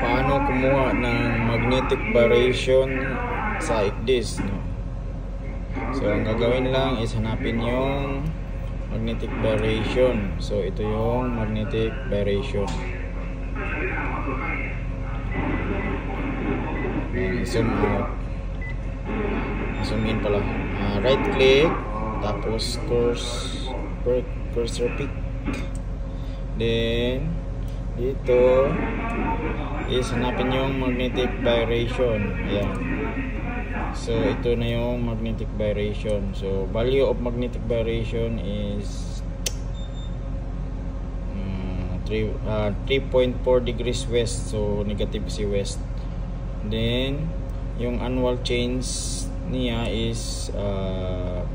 paano kumuha ng magnetic variation sa ICDIS, no? So ang gagawin lang is hanapin yung magnetic variation. So ito yung magnetic variation. Zoom out, zoom in pala. Right click, tapos cursor pick, then dito is hanapin yung magnetic variation. Ayan. So ito na yung magnetic variation. So value of magnetic variation is 3.4 degrees west. So negative si west. Then yung annual change niya is 5.2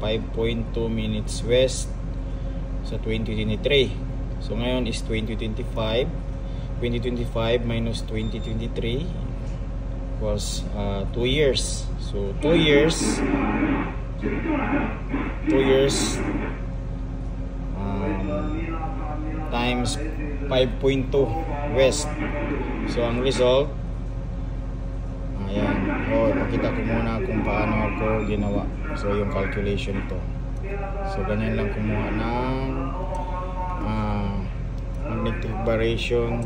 minutes west sa 2023. So ngayon is 2025 minus 2023 was 2 years. So 2 years times 5.2 west. So ang result, ayan. Pakita ko muna kung paano ako ginawa. So yung calculation ito. So ganyan lang kumuha ng magnetic variation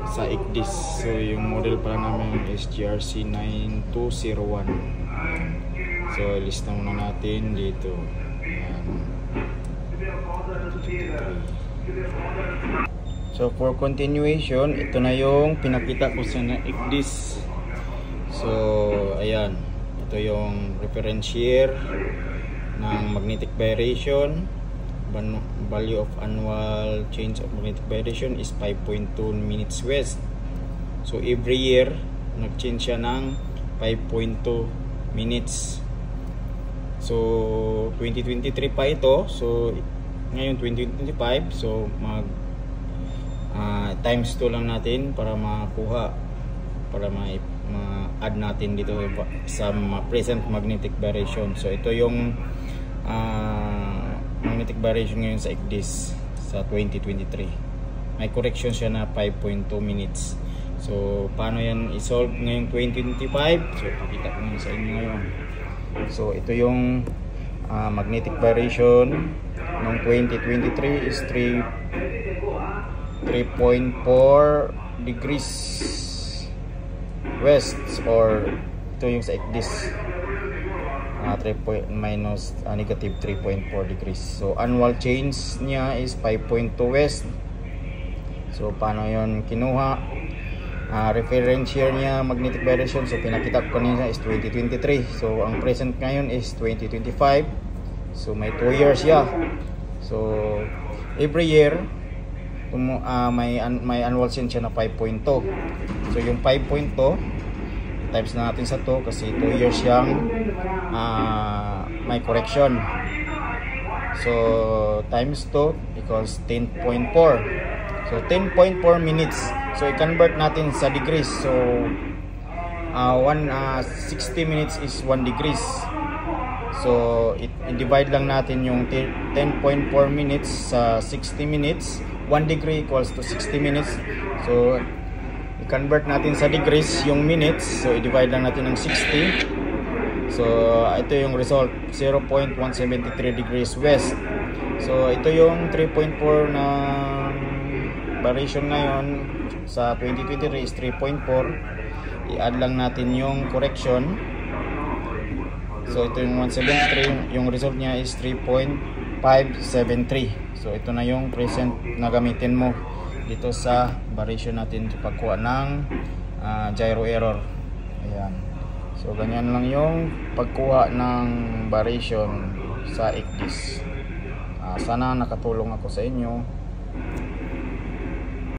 sa ICDIS. So yung model pala namin is GRC 9201. So lista muna natin dito. So for continuation, ito na yung pinakita ko sa ICDIS. So ayan, ito yung reference year ng magnetic variation. Value of annual change of magnetic variation is 5.2 minutes west. So every year nag-change siya ng 5.2 minutes. So 2023 pa ito. So ngayon 2025. So mag times 2 lang natin para makuha, para ma-add natin dito sa present magnetic variation. So ito yung magnetic variation ngayon sa ICDIS sa 2023. May correction siya na 5.2 minutes. So paano yan i-solve ngayong 2025? So pakita ko nga sa inyo ngayon. So ito yung magnetic variation ng 2023 is 3.4 degrees west, or ito yung sa ICDIS negative 3.4 degrees. So annual change niya is 5.2 west. So paano yon kinuha? Reference year niya magnetic variation, so pinakita ko kanina is 2023. So ang present ngayon is 2025. So may 2 years siya. So every year may annual change siya na 5.2. So yung 5.2 times na natin sa 2 kasi 2 years yang may correction. So times 2 equals 10.4. So 10.4 minutes. So i-convert natin sa degrees. So 60 minutes is 1 degrees. So i-divide lang natin yung 10.4 minutes sa 60 minutes. 1 degree equals to 60 minutes. So i-convert natin sa degrees yung minutes. So i-divide lang natin ng 60. So ito yung result, 0.173 degrees west. So ito yung 3.4 na variation ngayon sa 2023 is 3.4. I-add lang natin yung correction. So ito yung 173, yung result niya is 3.573. So ito na yung present na gamitin mo dito sa variation natin sa pagkuha ng gyro error. Ayan. So ganyan lang yung pagkuha ng variation sa ICDIS. Sana nakatulong ako sa inyo.